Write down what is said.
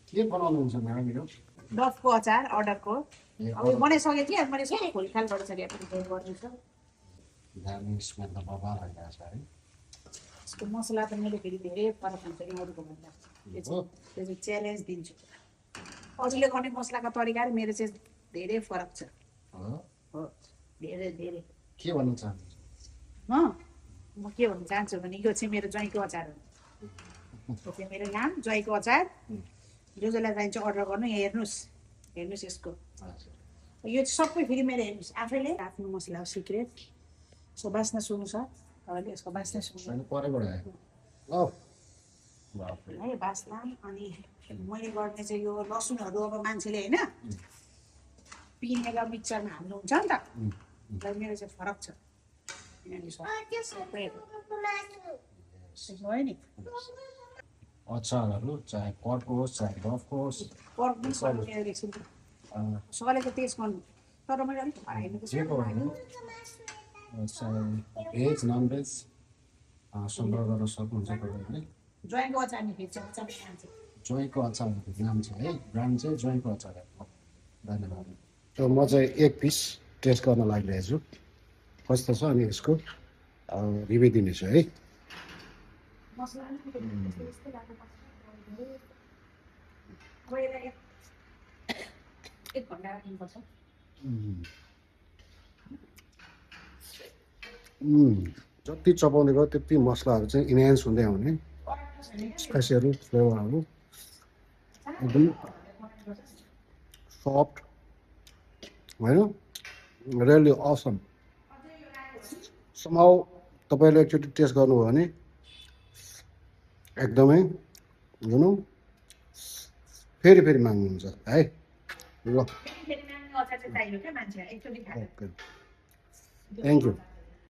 के बनाउनुहुन्छ म्याडम यो डफको अचार अर्डरको अब यो बनाइसकेको थिएँ मैले सबै खोलखाल गरिसकेँ गर्दैछ दामी स्मेल त बबाल आइरहेको छ है यसको मसला त मैले फेरि धेरै फरक हुन्छ कि अरूको भन्दा त्यो चाहिँ च्यालेन्ज दिन्छु अरूले गर्ने मसलाको तरिका र मेरो चाहिँ धेरै फरक छ हो धेरै धेरै के भन्न चाहनुहुन्छ म के भन्न चाहन्छु भने यो चाहिँ मेरो ज्वाइँको अचार हो यो चाहिँ मेरो नाम ज्वाइँको अचार जो जसलाई चाहिन्छ अर्डर गर्नु यहाँ हेर्नुहोस् यसको यो चाहिँ सबै फेरि मेरो हेर्नुहोस् आफैले आफ्नो मसला हो सिक्रेट यसको बास्ना सुन्नु छ तपाईँले यसको बास्ना सुन्नु है बास्ना अनि मैले गर्ने चाहिँ यो लसुनहरू अब मान्छेले होइन पिनेर मिक्सरमा हाल्नुहुन्छ नि त मेरो चाहिँ फरक छ भयो नि अचारहरू चाहे पर्क होस् चाहे डफको होस् सबैले त टेस्ट गर्नु तर मैले अलिक चाहे भेज नन भेज संग्रह गर्न सक्नुहुन्छ तपाईँहरूले ज्वाइँको अचार नि फेरि ज्वाइँको अचारको नाम छ है ब्रान्ड चाहिँ ज्वाइँको अचार धन्यवाद र म चाहिँ एक पिस टेस्ट गर्न लागिरहेको छु कस्तो छ अनि यसको रिभ्यू दिनेछु है जति चपाउने गयो त्यति मसलाहरू चाहिँ इन्हान्स हुँदै आउने स्पाइसीहरू फ्लेभरहरू एकदम सफ्ट होइन रियली असम समाउ तपाईँले एकचोटि टेस्ट गर्नुभयो भने एकदमै जुन फेरि फेरि माग्नुहुन्छ है ल थ्याङ्क यू